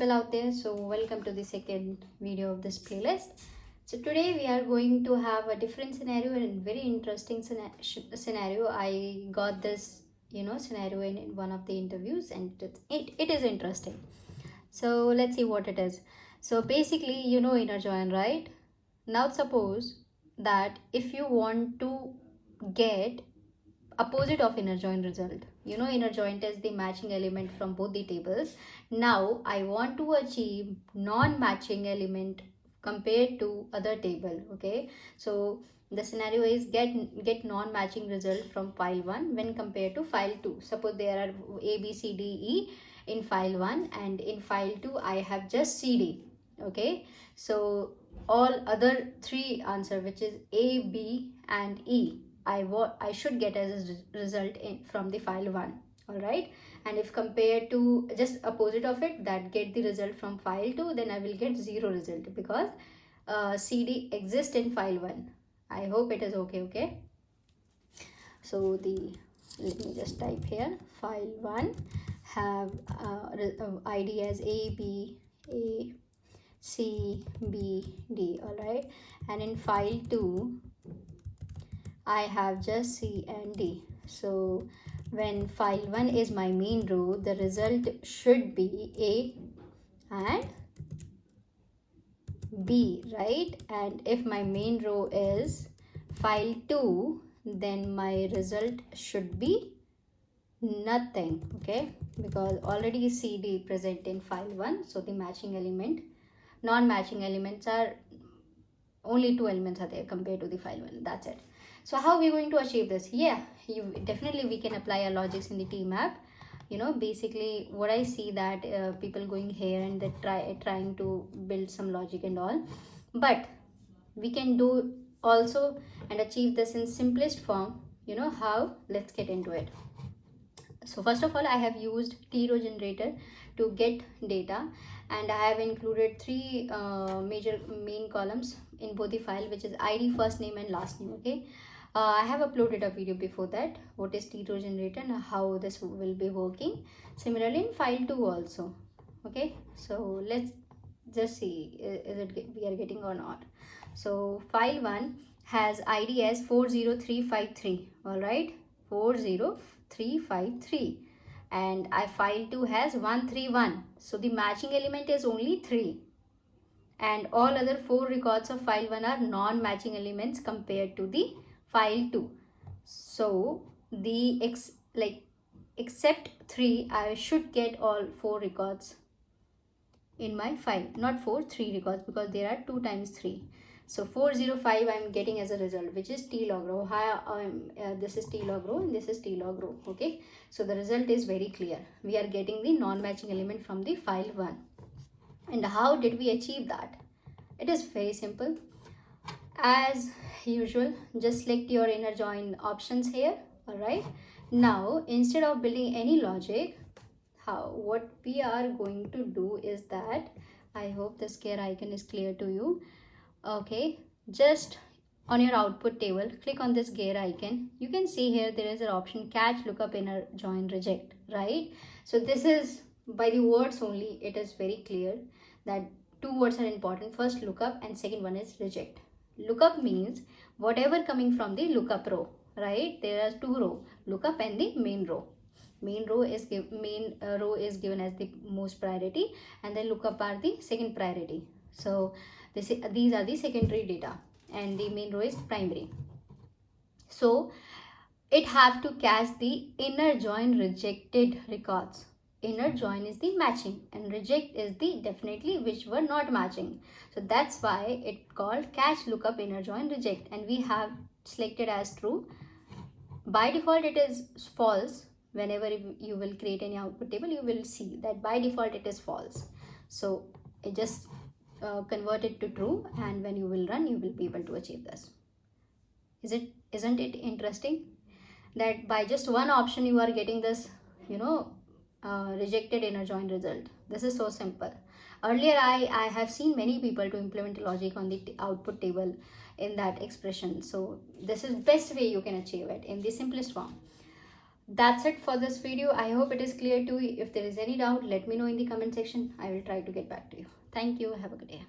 People out there, so welcome to the second video of this playlist. So today we are going to have a different scenario and very interesting scenario. I got this scenario in one of the interviews, and it is interesting. So let's see what it is. So basically, inner join, right? Now suppose that if you want to get opposite of inner join result, inner joint is the matching element from both the tables. Now I want to achieve non-matching element compared to other table. Okay, so the scenario is get non-matching result from file 1 when compared to file 2. Suppose there are a b c d e in file 1, and in file 2 I have just cd. Okay, so all other three answer, which is a, b and e, I should get as a result from the file 1. All right, and if compared to just opposite of it, that get the result from file 2, then I will get 0 result because cd exists in file 1. I hope it is okay. So let me just type here, file 1 have id as a c b d. All right, and in file 2 I have just C and D. So when file 1 is my main row, the result should be A and B, right? And if my main row is file 2, then my result should be nothing, okay? Because already CD present in file 1, so the matching element, non-matching elements are only 2 elements are there compared to the file 1. That's it. So how are we going to achieve this? Yeah, definitely we can apply our logics in the tMap. Basically what I see that people going here and they're trying to build some logic and all, but we can do also and achieve this in simplest form. How? Let's get into it. So first of all, I have used t-row generator to get data, and I have included three major main columns in both the file, which is id, first name and last name. Okay, I have uploaded a video before that, what is t-row generator and how this will be working. Similarly in file 2 also. Okay, so let's just see is it we are getting or not. So file 1 has id as 40353. all right, 40353, and file 2 has 131. So the matching element is only 3, and all other 4 records of file 1 are non-matching elements compared to the file 2. So the except 3, I should get all 4 records in my file, not 3 records, because there are 2 times 3. So 405 I am getting as a result, which is t log row. This is t log row and this is t log row. Okay, so the result is very clear. We are getting the non-matching element from the file 1. And how did we achieve that? It is very simple. As usual, just select your inner join options here. All right, now instead of building any logic, what we are going to do is that, I hope this gear icon is clear to you. Okay, just on your output table, click on this gear icon. You can see here there is an option catch, lookup, inner join, reject, right? So this is by the words only, it is very clear that 2 words are important. First lookup and second one is reject. Lookup means whatever coming from the lookup row, right? There are 2 rows, lookup and the main row. Main row is given as the most priority, and then lookup are the second priority. So these are the secondary data, and the main row is primary. So it have to catch the inner join rejected records. Inner join is the matching and reject is the definitely which were not matching. So that's why it called catch, lookup, inner join, reject, and we have selected as true. By default it is false. Whenever you will create any output table, you will see that by default it is false. So it just convert it to true, and when you will run, you will be able to achieve this. Isn't it interesting that by just one option you are getting this rejected inner join result? This is so simple. Earlier I have seen many people to implement logic on the output table in that expression. So this is best way you can achieve it in the simplest form. That's it for this video. I hope it is clear to you. If there is any doubt, let me know in the comment section. I will try to get back to you. Thank you. Have a good day.